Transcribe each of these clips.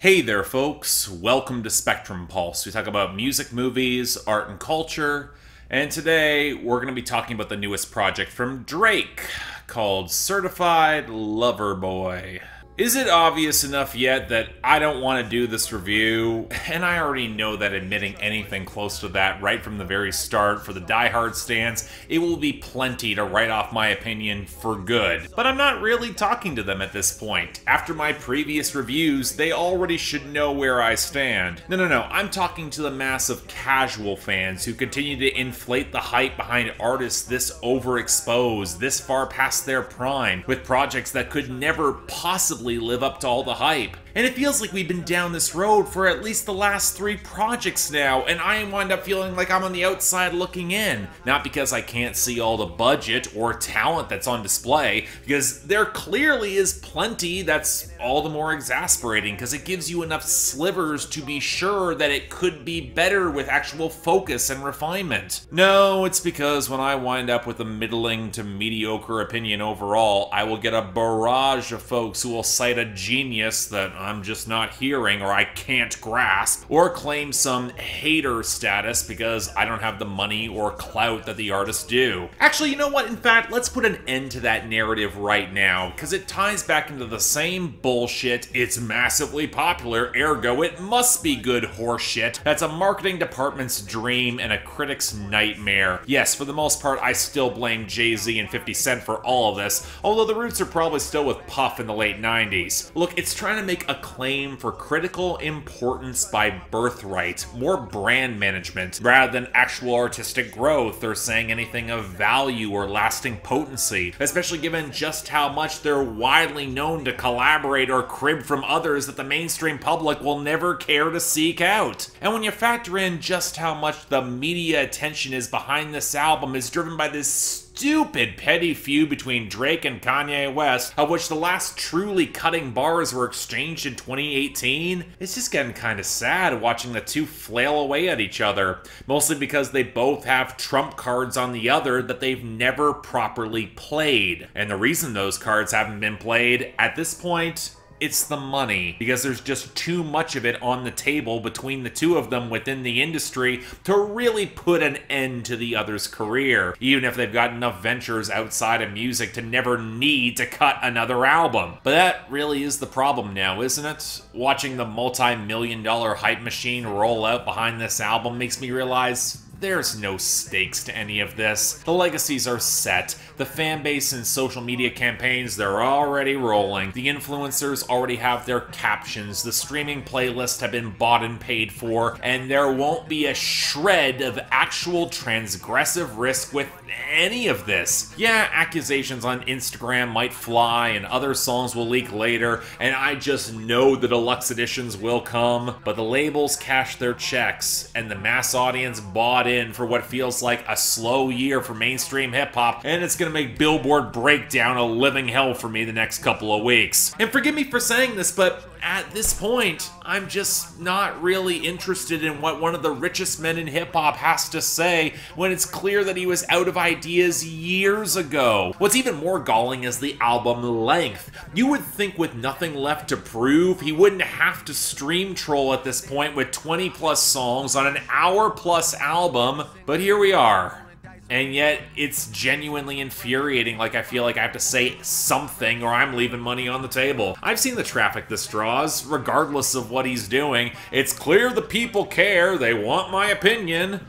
Hey there, folks. Welcome to Spectrum Pulse. We talk about music, movies, art, and culture. And today we're going to be talking about the newest project from Drake called Certified Lover Boy. Is it obvious enough yet that I don't want to do this review? And I already know that admitting anything close to that right from the very start for the diehard stans, it will be plenty to write off my opinion for good. But I'm not really talking to them at this point. After my previous reviews, they already should know where I stand. No, I'm talking to the mass of casual fans who continue to inflate the hype behind artists this overexposed, this far past their prime, with projects that could never possibly live up to all the hype. And it feels like we've been down this road for at least the last 3 projects now, and I wind up feeling like I'm on the outside looking in. Not because I can't see all the budget or talent that's on display, because there clearly is plenty. That's all the more exasperating, because it gives you enough slivers to be sure that it could be better with actual focus and refinement. No, it's because when I wind up with a middling to mediocre opinion overall, I will get a barrage of folks who will cite a genius that I'm just not hearing or I can't grasp, or claim some hater status because I don't have the money or clout that the artists do. Actually, you know what? In fact, let's put an end to that narrative right now, because it ties back into the same bullshit. It's massively popular, ergo it must be good horseshit. That's a marketing department's dream and a critic's nightmare. Yes, for the most part, I still blame Jay-Z and 50 Cent for all of this, although the roots are probably still with Puff in the late 90s. Look, it's trying to make a claim for critical importance by birthright, more brand management, rather than actual artistic growth or saying anything of value or lasting potency, especially given just how much they're widely known to collaborate or crib from others that the mainstream public will never care to seek out. And when you factor in just how much the media attention is behind this album is driven by this stupid petty feud between Drake and Kanye West, of which the last truly cutting bars were exchanged in 2018, it's just getting kind of sad watching the two flail away at each other, mostly because they both have trump cards on the other that they've never properly played. And the reason those cards haven't been played, at this point, it's the money, because there's just too much of it on the table between the two of them within the industry to really put an end to the other's career, even if they've got enough ventures outside of music to never need to cut another album. But that really is the problem now, isn't it? Watching the multi-million-dollar hype machine roll out behind this album makes me realize there's no stakes to any of this. The legacies are set. The fan base and social media campaigns, they're already rolling. The influencers already have their captions. The streaming playlists have been bought and paid for, and there won't be a shred of actual transgressive risk with any of this. Yeah, accusations on Instagram might fly and other songs will leak later, and I just know the deluxe editions will come, but the labels cash their checks, and the mass audience bought in for what feels like a slow year for mainstream hip-hop, and it's gonna make Billboard Breakdown a living hell for me the next couple of weeks. And forgive me for saying this, but at this point, I'm just not really interested in what one of the richest men in hip-hop has to say when it's clear that he was out of ideas years ago. What's even more galling is the album length. You would think with nothing left to prove, he wouldn't have to stream troll at this point with 20+ songs on an hour-plus album, but here we are. And yet, it's genuinely infuriating, like I feel like I have to say something or I'm leaving money on the table. I've seen the traffic this draws, regardless of what he's doing. It's clear the people care, they want my opinion.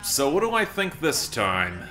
So what do I think this time?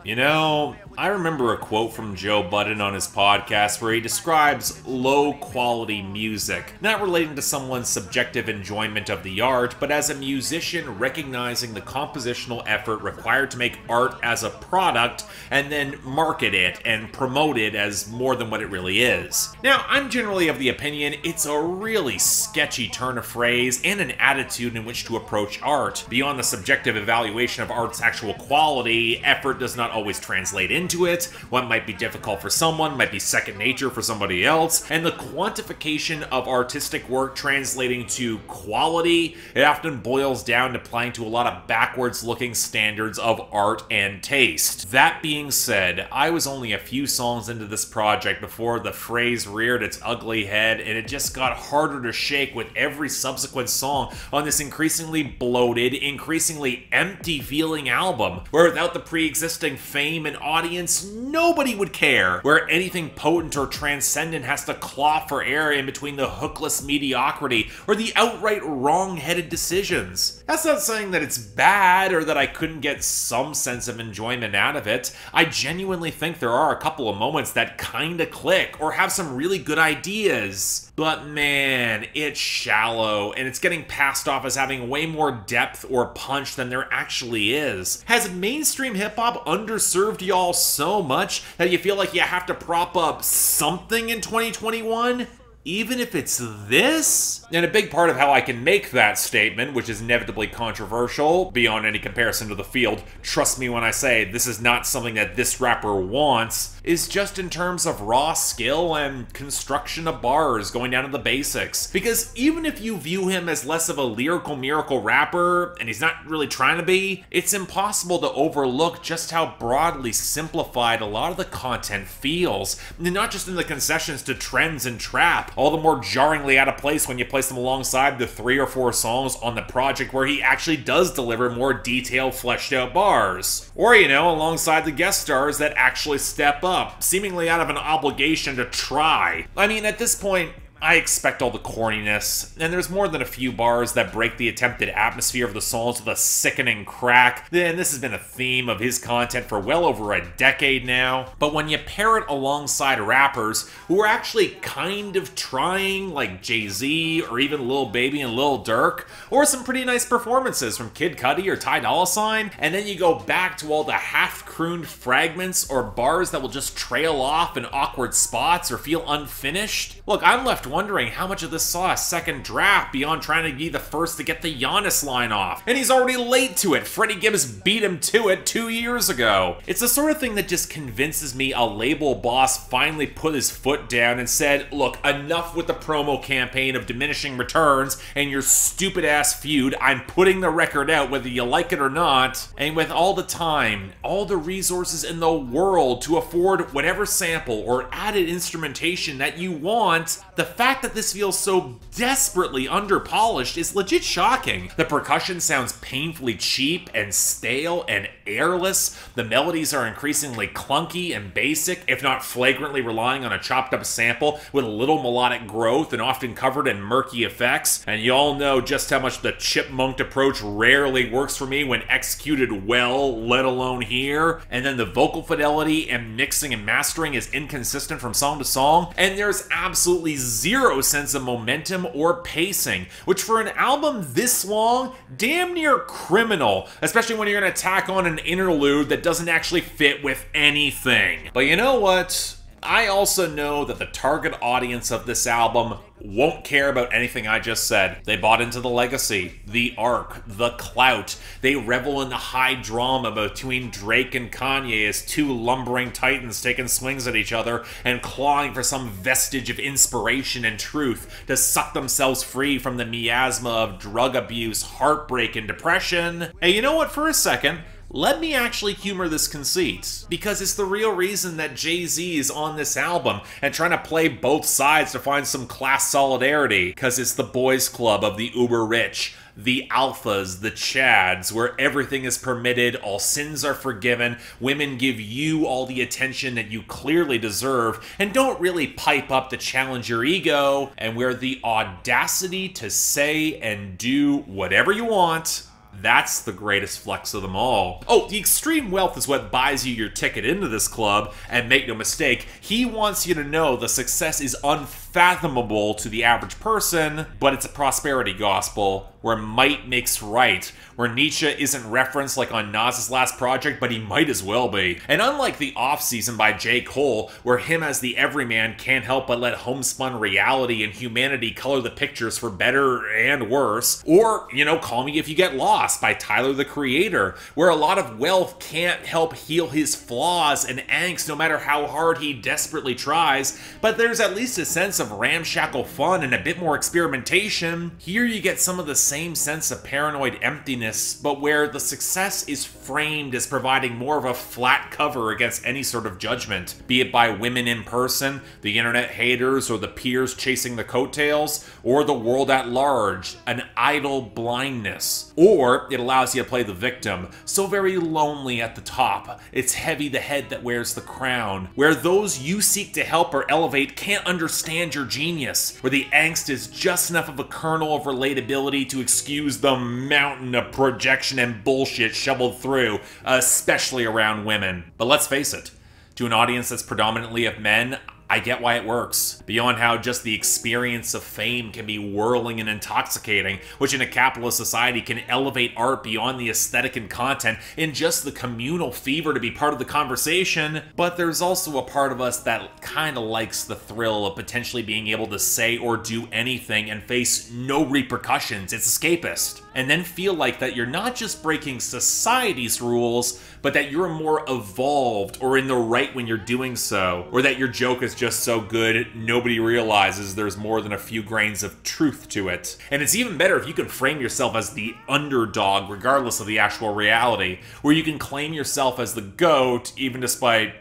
You know, I remember a quote from Joe Budden on his podcast where he describes low-quality music, not relating to someone's subjective enjoyment of the art, but as a musician recognizing the compositional effort required to make art as a product and then market it and promote it as more than what it really is. Now, I'm generally of the opinion it's a really sketchy turn of phrase and an attitude in which to approach art. Beyond the subjective evaluation of art's actual quality, effort does not always translate into into it. What might be difficult for someone might be second nature for somebody else. And the quantification of artistic work translating to quality, it often boils down to playing to a lot of backwards-looking standards of art and taste. That being said, I was only a few songs into this project before the phrase reared its ugly head, and it just got harder to shake with every subsequent song on this increasingly bloated, increasingly empty-feeling album, where without the pre-existing fame and audience, nobody would care, where anything potent or transcendent has to claw for air in between the hookless mediocrity or the outright wrong-headed decisions. That's not saying that it's bad or that I couldn't get some sense of enjoyment out of it. I genuinely think there are a couple of moments that kinda click or have some really good ideas. But man, it's shallow, and it's getting passed off as having way more depth or punch than there actually is. Has mainstream hip-hop underserved y'all so much that you feel like you have to prop up something in 2021? Even if it's this? And a big part of how I can make that statement, which is inevitably controversial beyond any comparison to the field, trust me when I say this is not something that this rapper wants, is just in terms of raw skill and construction of bars, going down to the basics. Because even if you view him as less of a lyrical miracle rapper, and he's not really trying to be, it's impossible to overlook just how broadly simplified a lot of the content feels. And not just in the concessions to trends and trap, all the more jarringly out of place when you place them alongside the 3 or 4 songs on the project where he actually does deliver more detailed, fleshed out bars. Or, you know, alongside the guest stars that actually step up, seemingly out of an obligation to try. I mean, at this point, I expect all the corniness, and there's more than a few bars that break the attempted atmosphere of the songs with a sickening crack. Then this has been a theme of his content for well over a decade now. But when you pair it alongside rappers who are actually kind of trying, like Jay-Z or even Lil Baby and Lil Durk, or some pretty nice performances from Kid Cudi or Ty Dolla $ign, and then you go back to all the half-crooned fragments or bars that will just trail off in awkward spots or feel unfinished. Look, I'm left wondering how much of this saw a second draft beyond trying to be the first to get the Giannis line off. And he's already late to it. Freddie Gibbs beat him to it 2 years ago. It's the sort of thing that just convinces me a label boss finally put his foot down and said, look, enough with the promo campaign of diminishing returns and your stupid ass feud. I'm putting the record out whether you like it or not. And with all the time, all the resources in the world to afford whatever sample or added instrumentation that you want, the fact that this feels so desperately underpolished is legit shocking. The percussion sounds painfully cheap and stale and airless. The melodies are increasingly clunky and basic, if not flagrantly relying on a chopped up sample with little melodic growth and often covered in murky effects. And y'all know just how much the chipmunked approach rarely works for me when executed well, let alone here. And then the vocal fidelity and mixing and mastering is inconsistent from song to song, and there's absolutely zero sense of momentum or pacing, which for an album this long, damn near criminal, especially when you're gonna tack on an interlude that doesn't actually fit with anything. But you know what? I also know that the target audience of this album won't care about anything I just said. They bought into the legacy, the arc, the clout. They revel in the high drama between Drake and Kanye as two lumbering titans taking swings at each other and clawing for some vestige of inspiration and truth to suck themselves free from the miasma of drug abuse, heartbreak, and depression. Hey, you know what? For a second, let me actually humor this conceit, because it's the real reason that Jay-Z is on this album and trying to play both sides to find some class solidarity, because it's the boys club of the uber rich, the alphas, the chads, where everything is permitted, all sins are forgiven, women give you all the attention that you clearly deserve, and don't really pipe up to challenge your ego, and where the audacity to say and do whatever you want, that's the greatest flex of them all. Oh, the extreme wealth is what buys you your ticket into this club, and make no mistake, he wants you to know the success is unfathomable to the average person, but it's a prosperity gospel where might makes right, where Nietzsche isn't referenced like on Nas's last project, but he might as well be. And unlike The Off-Season by J. Cole, where him as the everyman can't help but let homespun reality and humanity color the pictures for better and worse, or, you know, call me if you get lost. Chaos by Tyler the Creator, where a lot of wealth can't help heal his flaws and angst no matter how hard he desperately tries, but there's at least a sense of ramshackle fun and a bit more experimentation. Here you get some of the same sense of paranoid emptiness, but where the success is framed as providing more of a flat cover against any sort of judgment, be it by women in person, the internet haters, or the peers chasing the coattails, or the world at large, an idle blindness. Or it allows you to play the victim, so very lonely at the top, it's heavy the head that wears the crown, where those you seek to help or elevate can't understand your genius, where the angst is just enough of a kernel of relatability to excuse the mountain of projection and bullshit shoveled through, especially around women. But let's face it, to an audience that's predominantly of men, I get why it works. Beyond how just the experience of fame can be whirling and intoxicating, which in a capitalist society can elevate art beyond the aesthetic and content in just the communal fever to be part of the conversation. But there's also a part of us that kinda likes the thrill of potentially being able to say or do anything and face no repercussions. It's escapist. And then feel like that you're not just breaking society's rules, but that you're more evolved or in the right when you're doing so, or that your joke is just so good nobody realizes there's more than a few grains of truth to it. And it's even better if you can frame yourself as the underdog regardless of the actual reality, where you can claim yourself as the GOAT even despite,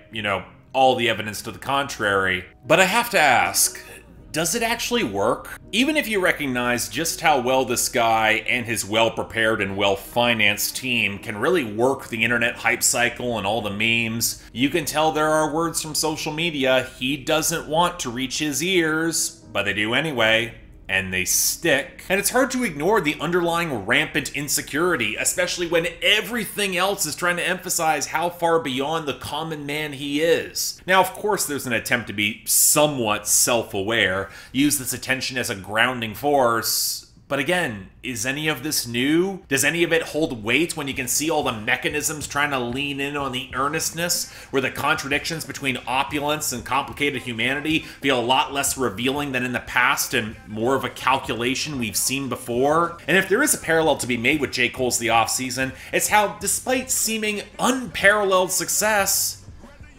all the evidence to the contrary. But I have to ask, does it actually work? Even if you recognize just how well this guy and his well-prepared and well-financed team can really work the internet hype cycle and all the memes, you can tell there are words from social media he doesn't want to reach his ears, but they do anyway. And they stick. And it's hard to ignore the underlying rampant insecurity, especially when everything else is trying to emphasize how far beyond the common man he is. Now, of course, there's an attempt to be somewhat self-aware, use this attention as a grounding force. But again, is any of this new? Does any of it hold weight when you can see all the mechanisms trying to lean in on the earnestness, where the contradictions between opulence and complicated humanity feel a lot less revealing than in the past and more of a calculation we've seen before? And if there is a parallel to be made with J. Cole's The Off-Season, it's how, despite seeming unparalleled success,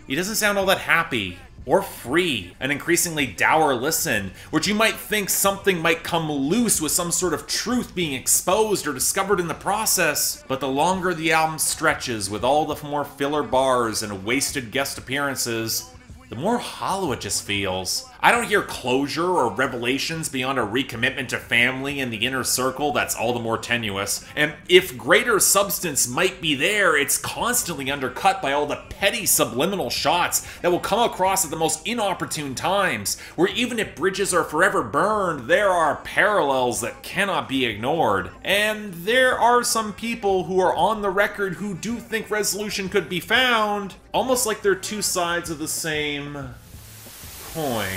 he doesn't sound all that happy. Or free, an increasingly dour listen, which you might think something might come loose with some sort of truth being exposed or discovered in the process. But the longer the album stretches with all the more filler bars and wasted guest appearances, the more hollow it just feels. I don't hear closure or revelations beyond a recommitment to family and the inner circle that's all the more tenuous. And if greater substance might be there, it's constantly undercut by all the petty subliminal shots that will come across at the most inopportune times, where even if bridges are forever burned, there are parallels that cannot be ignored. And there are some people who are on the record who do think resolution could be found, almost like they're two sides of the same coin.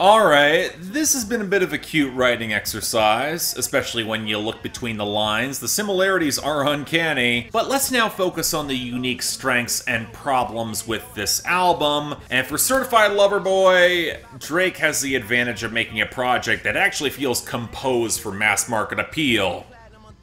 Alright, this has been a bit of a cute writing exercise, especially when you look between the lines. The similarities are uncanny, but let's now focus on the unique strengths and problems with this album. And for Certified Lover Boy, Drake has the advantage of making a project that actually feels composed for mass market appeal.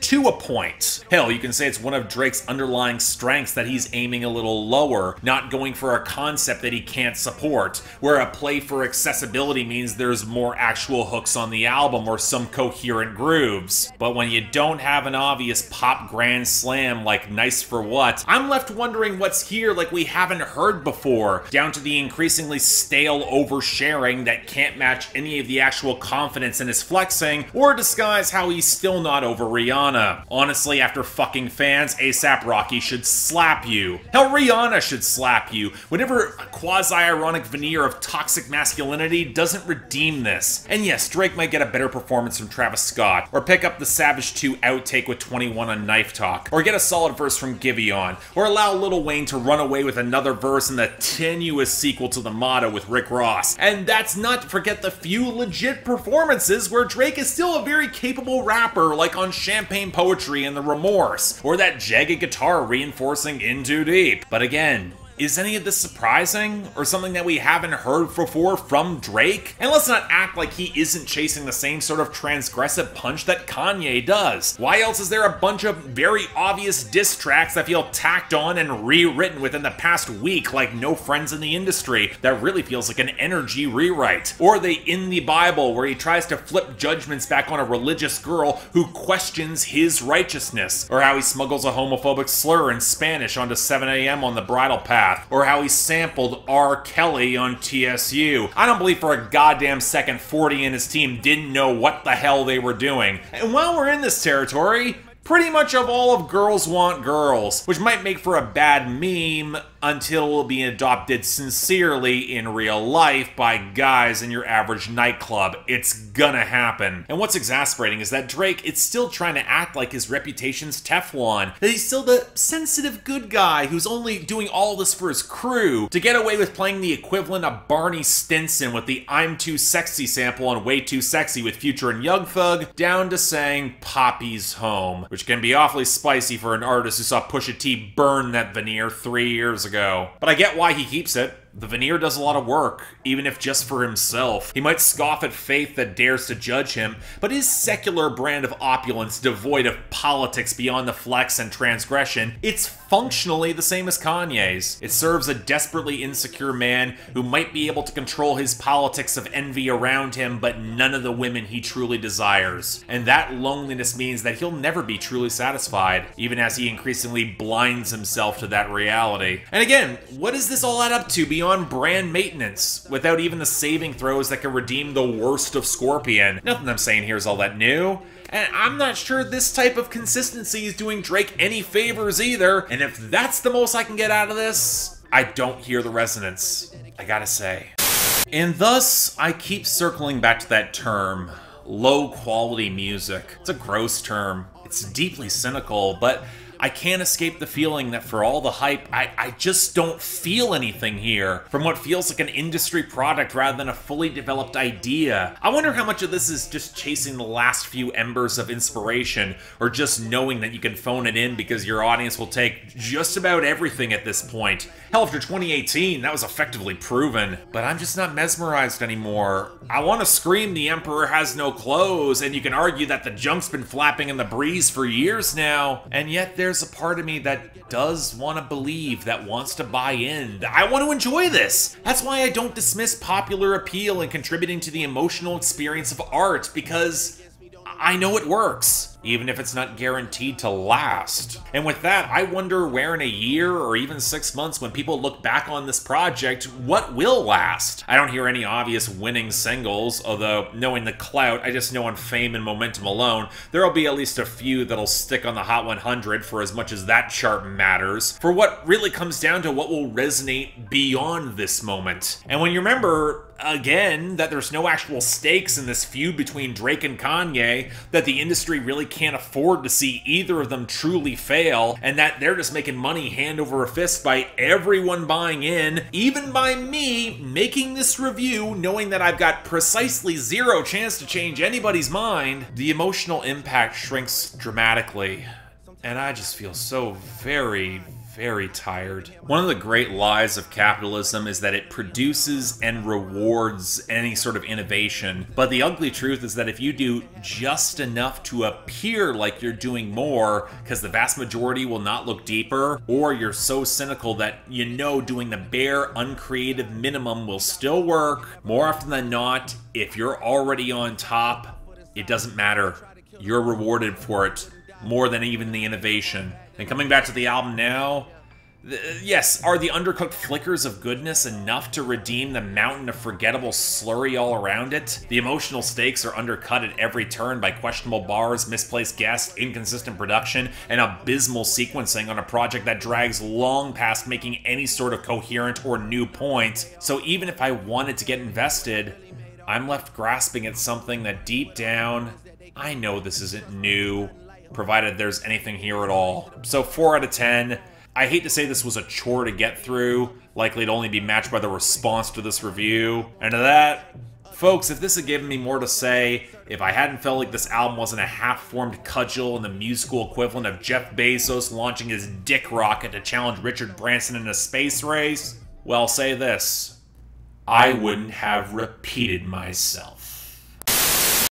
To a point. Hell, you can say it's one of Drake's underlying strengths that he's aiming a little lower, not going for a concept that he can't support, where a play for accessibility means there's more actual hooks on the album or some coherent grooves. But when you don't have an obvious pop grand slam like Nice for What, I'm left wondering what's here like we haven't heard before, down to the increasingly stale oversharing that can't match any of the actual confidence in his flexing, or disguise how he's still not over Rihanna. Honestly, after fucking fans, A$AP Rocky should slap you. Hell, Rihanna should slap you. Whatever quasi-ironic veneer of toxic masculinity doesn't redeem this. And yes, Drake might get a better performance from Travis Scott, or pick up the Savage 2 outtake with 21 on Knife Talk, or get a solid verse from Giveon, or allow Lil Wayne to run away with another verse in the tenuous sequel to The Motto with Rick Ross. And that's not to forget the few legit performances where Drake is still a very capable rapper, like on Champagne Poetry and the Remorse, or that jagged guitar reinforcing In Too Deep. But again, Is any of this surprising, or something that we haven't heard before from Drake? And let's not act like he isn't chasing the same sort of transgressive punch that Kanye does. Why else is there a bunch of very obvious diss tracks that feel tacked on and rewritten within the past week like No Friends in the Industry that really feels like an energy rewrite? Or they In the Bible, where he tries to flip judgments back on a religious girl who questions his righteousness? Or how he smuggles a homophobic slur in Spanish onto 7 a.m. on the bridal path? Or how he sampled R. Kelly on TSU. I don't believe for a goddamn second 40 and his team didn't know what the hell they were doing. And while we're in this territory, pretty much of all of Girls Want Girls, which might make for a bad meme until it will be adopted sincerely in real life by guys in your average nightclub. It's gonna happen. And what's exasperating is that Drake is still trying to act like his reputation's Teflon, that he's still the sensitive good guy who's only doing all this for his crew, to get away with playing the equivalent of Barney Stinson with the I'm Too Sexy sample on Way Too Sexy with Future and Young Thug, down to saying Poppy's home, which can be awfully spicy for an artist who saw Pusha T burn that veneer 3 years ago. But I get why he keeps it. The veneer does a lot of work, even if just for himself. He might scoff at faith that dares to judge him, but his secular brand of opulence, devoid of politics beyond the flex and transgression, it's functionally the same as Kanye's. It serves a desperately insecure man who might be able to control his politics of envy around him, but none of the women he truly desires. And that loneliness means that he'll never be truly satisfied, even as he increasingly blinds himself to that reality. And again, what does this all add up to beyond brand maintenance, without even the saving throws that can redeem the worst of Scorpion? Nothing I'm saying here is all that new. And I'm not sure this type of consistency is doing Drake any favors either. And if that's the most I can get out of this, I don't hear the resonance, I gotta say. And thus, I keep circling back to that term, low quality music. It's a gross term. It's deeply cynical, but I can't escape the feeling that for all the hype, I just don't feel anything here from what feels like an industry product rather than a fully developed idea. I wonder how much of this is just chasing the last few embers of inspiration, or just knowing that you can phone it in because your audience will take just about everything at this point. Hell, after 2018, that was effectively proven. But I'm just not mesmerized anymore. I want to scream the Emperor has no clothes, and you can argue that the junk's been flapping in the breeze for years now, and yet there's a part of me that does want to believe, that wants to buy in. I want to enjoy this. That's why I don't dismiss popular appeal and contributing to the emotional experience of art, because I know it works, even if it's not guaranteed to last. And with that, I wonder where in a year or even 6 months, when people look back on this project, what will last? I don't hear any obvious winning singles, although knowing the clout, I just know on fame and momentum alone, there'll be at least a few that'll stick on the Hot 100 for as much as that chart matters, for what really comes down to what will resonate beyond this moment. And when you remember, again, that there's no actual stakes in this feud between Drake and Kanye, that the industry really can't afford to see either of them truly fail, and that they're just making money hand over fist by everyone buying in, even by me making this review knowing that I've got precisely zero chance to change anybody's mind, the emotional impact shrinks dramatically. And I just feel so very tired. One of the great lies of capitalism is that it produces and rewards any sort of innovation. But the ugly truth is that if you do just enough to appear like you're doing more, because the vast majority will not look deeper, or you're so cynical that you know doing the bare, uncreative minimum will still work, more often than not, if you're already on top, it doesn't matter. You're rewarded for it more than even the innovation. And coming back to the album now, yes, are the undercooked flickers of goodness enough to redeem the mountain of forgettable slurry all around it? The emotional stakes are undercut at every turn by questionable bars, misplaced guests, inconsistent production, and abysmal sequencing on a project that drags long past making any sort of coherent or new point. So even if I wanted to get invested, I'm left grasping at something that deep down, I know this isn't new, provided there's anything here at all. So 4 out of 10. I hate to say this was a chore to get through, likely to only be matched by the response to this review. And to that, Folks, if this had given me more to say, if I hadn't felt like this album wasn't a half-formed cudgel and the musical equivalent of Jeff Bezos launching his dick rocket to challenge Richard Branson in a space race, well, say this: I wouldn't have repeated myself.